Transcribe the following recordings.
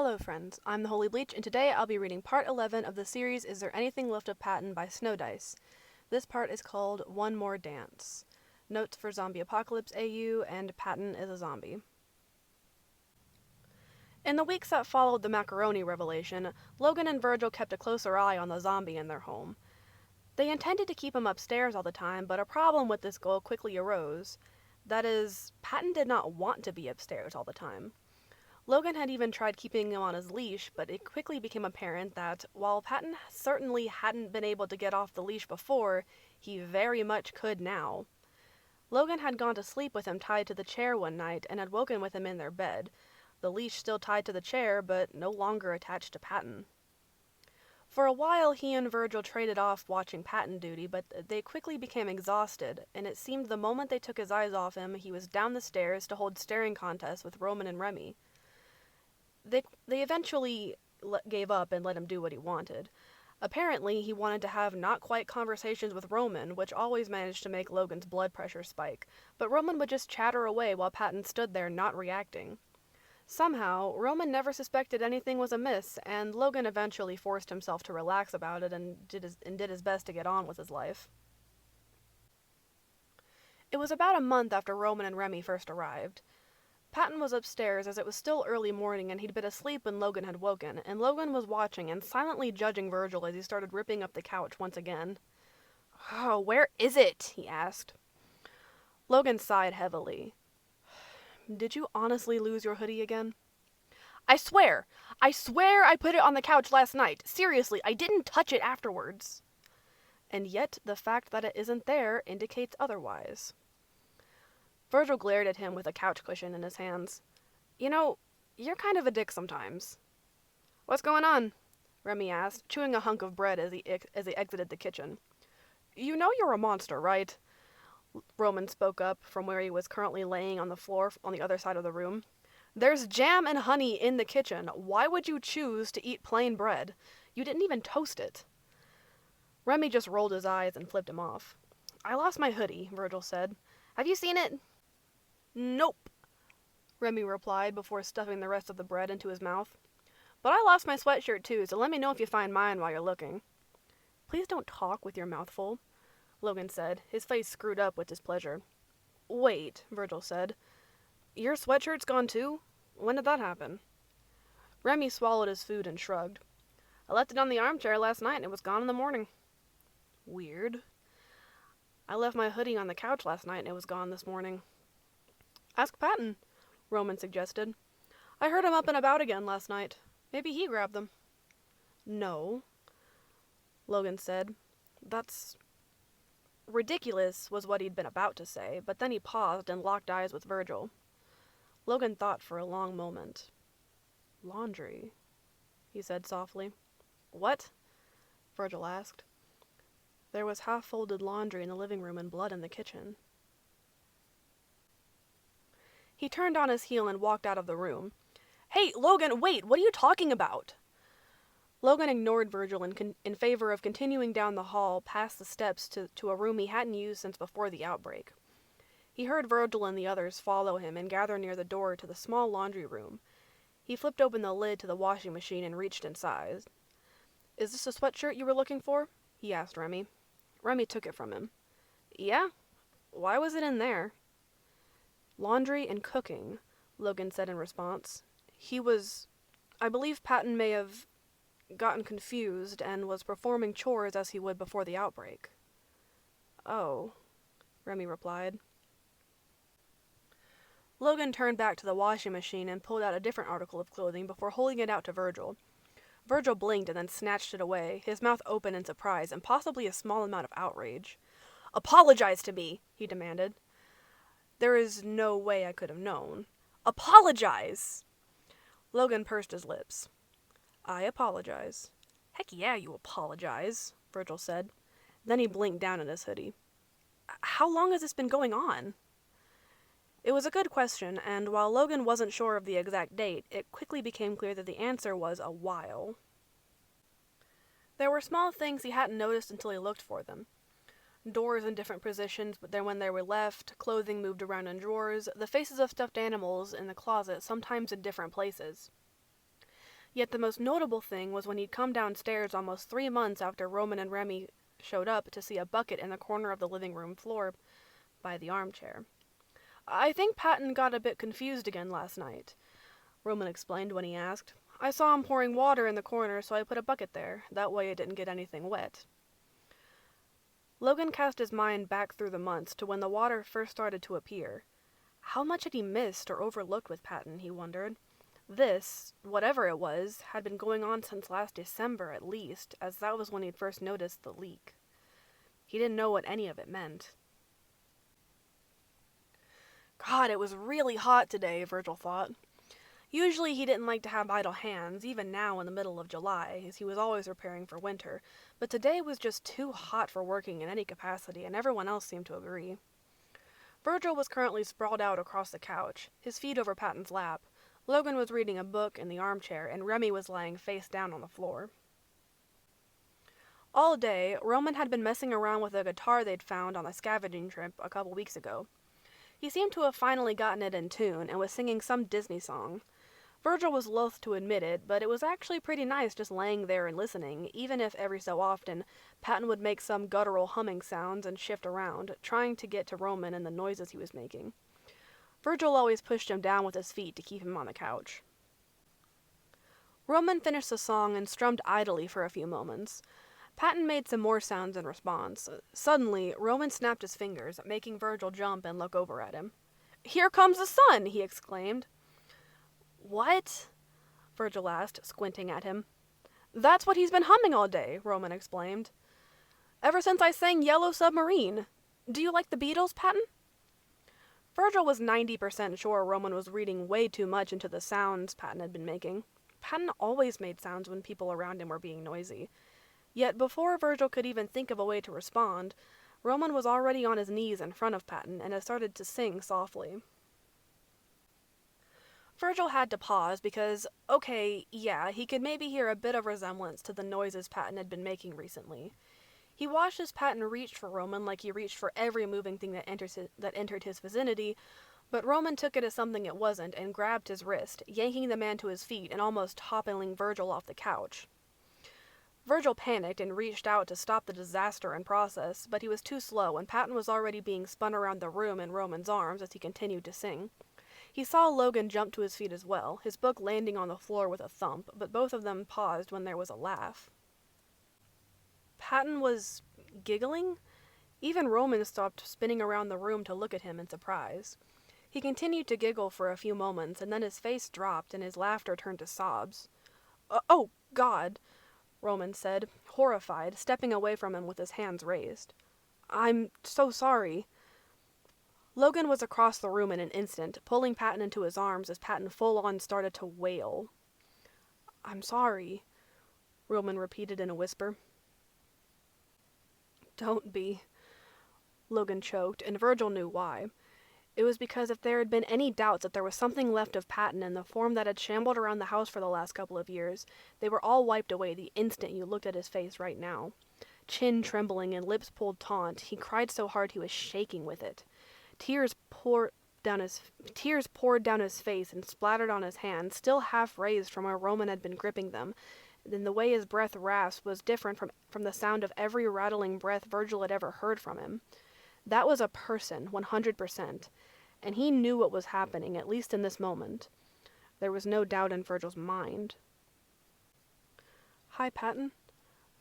Hello friends, I'm the Holy Bleach, and today I'll be reading part 11 of the series Is There Anything Left of Patton by Snow Dice. This part is called One More Dance. Notes for Zombie Apocalypse AU, and Patton is a zombie. In the weeks that followed the macaroni revelation, Logan and Virgil kept a closer eye on the zombie in their home. They intended to keep him upstairs all the time, but a problem with this goal quickly arose. That is, Patton did not want to be upstairs all the time. Logan had even tried keeping him on his leash, but it quickly became apparent that, while Patton certainly hadn't been able to get off the leash before, he very much could now. Logan had gone to sleep with him tied to the chair one night and had woken with him in their bed, the leash still tied to the chair but no longer attached to Patton. For a while he and Virgil traded off watching Patton duty, but they quickly became exhausted, and it seemed the moment they took his eyes off him, he was down the stairs to hold staring contests with Roman and Remy. They eventually gave up and let him do what he wanted. Apparently, he wanted to have not-quite conversations with Roman, which always managed to make Logan's blood pressure spike, but Roman would just chatter away while Patton stood there not reacting. Somehow, Roman never suspected anything was amiss, and Logan eventually forced himself to relax about it and did his best to get on with his life. It was about a month after Roman and Remy first arrived. Patton was upstairs as it was still early morning and he'd been asleep when Logan had woken, and Logan was watching and silently judging Virgil as he started ripping up the couch once again. "Oh, where is it?" he asked. Logan sighed heavily. "Did you honestly lose your hoodie again?" I swear I put it on the couch last night. Seriously, I didn't touch it afterwards." And yet the fact that it isn't there indicates otherwise. Virgil glared at him with a couch cushion in his hands. "You know, you're kind of a dick sometimes." "What's going on?" Remy asked, chewing a hunk of bread as he exited the kitchen. "You know you're a monster, right?" Roman spoke up from where he was currently laying on the floor on the other side of the room. "There's jam and honey in the kitchen. Why would you choose to eat plain bread? You didn't even toast it." Remy just rolled his eyes and flipped him off. "I lost my hoodie," Virgil said. "Have you seen it?" "Nope," Remy replied before stuffing the rest of the bread into his mouth. "But I lost my sweatshirt too, so let me know if you find mine while you're looking." "Please don't talk with your mouth full," Logan said, his face screwed up with displeasure. "Wait," Virgil said. "Your sweatshirt's gone too? When did that happen?" Remy swallowed his food and shrugged. "I left it on the armchair last night and it was gone in the morning." "Weird." "I left my hoodie on the couch last night and it was gone this morning." "Ask Patton," Roman suggested. "I heard him up and about again last night. Maybe he grabbed them." "No," Logan said. "That's ridiculous," was what he'd been about to say, but then he paused and locked eyes with Virgil. Logan thought for a long moment. "Laundry," he said softly. "What?" Virgil asked. "There was half-folded laundry in the living room and blood in the kitchen." He turned on his heel and walked out of the room. "Hey, Logan, wait! What are you talking about?" Logan ignored Virgil in favor of continuing down the hall past the steps to a room he hadn't used since before the outbreak. He heard Virgil and the others follow him and gather near the door to the small laundry room. He flipped open the lid to the washing machine and reached inside. "Is this the sweatshirt you were looking for?" he asked Remy. Remy took it from him. "Yeah? Why was it in there?" "Laundry and cooking," Logan said in response. I believe Patton may have gotten confused and was performing chores as he would before the outbreak." "Oh," Remy replied. Logan turned back to the washing machine and pulled out a different article of clothing before holding it out to Virgil. Virgil blinked and then snatched it away, his mouth open in surprise and possibly a small amount of outrage. "Apologize to me," he demanded. "There is no way I could have known." "Apologize!" Logan pursed his lips. "I apologize." "Heck yeah, you apologize," Virgil said. Then he blinked down at his hoodie. "How long has this been going on?" It was a good question, and while Logan wasn't sure of the exact date, it quickly became clear that the answer was a while. There were small things he hadn't noticed until he looked for them. Doors in different positions, but then when they were left, clothing moved around in drawers, the faces of stuffed animals in the closet, sometimes in different places. Yet the most notable thing was when he'd come downstairs almost 3 months after Roman and Remy showed up to see a bucket in the corner of the living room floor by the armchair. "I think Patton got a bit confused again last night," Roman explained when he asked. "I saw him pouring water in the corner, so I put a bucket there. That way it didn't get anything wet." Logan cast his mind back through the months to when the water first started to appear. How much had he missed or overlooked with Patton, he wondered. This, whatever it was, had been going on since last December at least, as that was when he'd first noticed the leak. He didn't know what any of it meant. God, it was really hot today, Virgil thought. Usually he didn't like to have idle hands, even now in the middle of July, as he was always preparing for winter, but today was just too hot for working in any capacity, and everyone else seemed to agree. Virgil was currently sprawled out across the couch, his feet over Patton's lap. Logan was reading a book in the armchair, and Remy was lying face down on the floor. All day, Roman had been messing around with a guitar they'd found on a scavenging trip a couple weeks ago. He seemed to have finally gotten it in tune, and was singing some Disney song. Virgil was loath to admit it, but it was actually pretty nice just laying there and listening, even if every so often Patton would make some guttural humming sounds and shift around, trying to get to Roman and the noises he was making. Virgil always pushed him down with his feet to keep him on the couch. Roman finished the song and strummed idly for a few moments. Patton made some more sounds in response. Suddenly, Roman snapped his fingers, making Virgil jump and look over at him. "Here comes the sun!" he exclaimed. "What?" Virgil asked, squinting at him. "That's what he's been humming all day," Roman explained. "Ever since I sang Yellow Submarine. Do you like the Beatles, Patton?" Virgil was 90% sure Roman was reading way too much into the sounds Patton had been making. Patton always made sounds when people around him were being noisy. Yet before Virgil could even think of a way to respond, Roman was already on his knees in front of Patton and had started to sing softly. Virgil had to pause because, okay, yeah, he could maybe hear a bit of resemblance to the noises Patton had been making recently. He watched as Patton reached for Roman like he reached for every moving thing that entered his vicinity, but Roman took it as something it wasn't and grabbed his wrist, yanking the man to his feet and almost toppling Virgil off the couch. Virgil panicked and reached out to stop the disaster in process, but he was too slow and Patton was already being spun around the room in Roman's arms as he continued to sing. He saw Logan jump to his feet as well, his book landing on the floor with a thump, but both of them paused when there was a laugh. Patton was giggling? Even Roman stopped spinning around the room to look at him in surprise. He continued to giggle for a few moments, and then his face dropped and his laughter turned to sobs. "Oh, God," Roman said, horrified, stepping away from him with his hands raised. "I'm so sorry." Logan was across the room in an instant, pulling Patton into his arms as Patton full-on started to wail. "I'm sorry," Roman repeated in a whisper. "Don't be," Logan choked, and Virgil knew why. It was because if there had been any doubts that there was something left of Patton in the form that had shambled around the house for the last couple of years, they were all wiped away the instant you looked at his face right now. Chin trembling and lips pulled taut, he cried so hard he was shaking with it. Tears poured down his face and splattered on his hands, still half raised from where Roman had been gripping them. Then the way his breath rasped was different from the sound of every rattling breath Virgil had ever heard from him. That was a person, 100%, and he knew what was happening, at least in this moment. There was no doubt in Virgil's mind. "Hi, Patton,"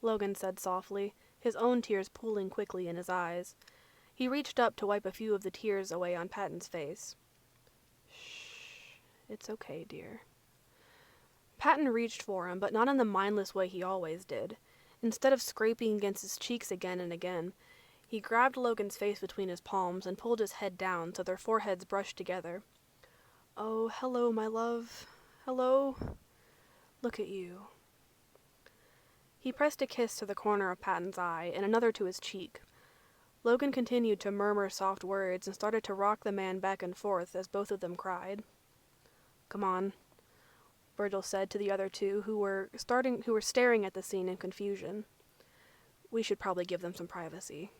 Logan said softly, his own tears pooling quickly in his eyes. He reached up to wipe a few of the tears away on Patton's face. "Shh, it's okay, dear." Patton reached for him, but not in the mindless way he always did. Instead of scraping against his cheeks again and again, he grabbed Logan's face between his palms and pulled his head down so their foreheads brushed together. "Oh, hello, my love. Hello. Look at you." He pressed a kiss to the corner of Patton's eye and another to his cheek. Logan continued to murmur soft words and started to rock the man back and forth as both of them cried. "Come on," Virgil said to the other two who were staring at the scene in confusion. "We should probably give them some privacy."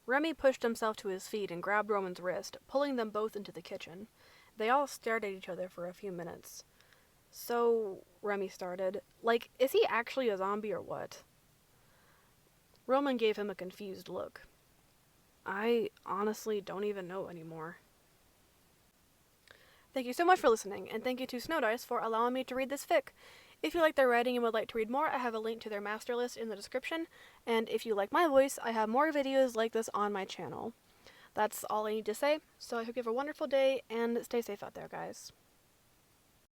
Remy pushed himself to his feet and grabbed Roman's wrist, pulling them both into the kitchen. They all stared at each other for a few minutes. "So," Remy started, "like, is he actually a zombie or what?" Roman gave him a confused look. "I honestly don't even know anymore." Thank you so much for listening, and thank you to Snowdice for allowing me to read this fic. If you like their writing and would like to read more, I have a link to their master list in the description, and if you like my voice, I have more videos like this on my channel. That's all I need to say, so I hope you have a wonderful day, and stay safe out there, guys.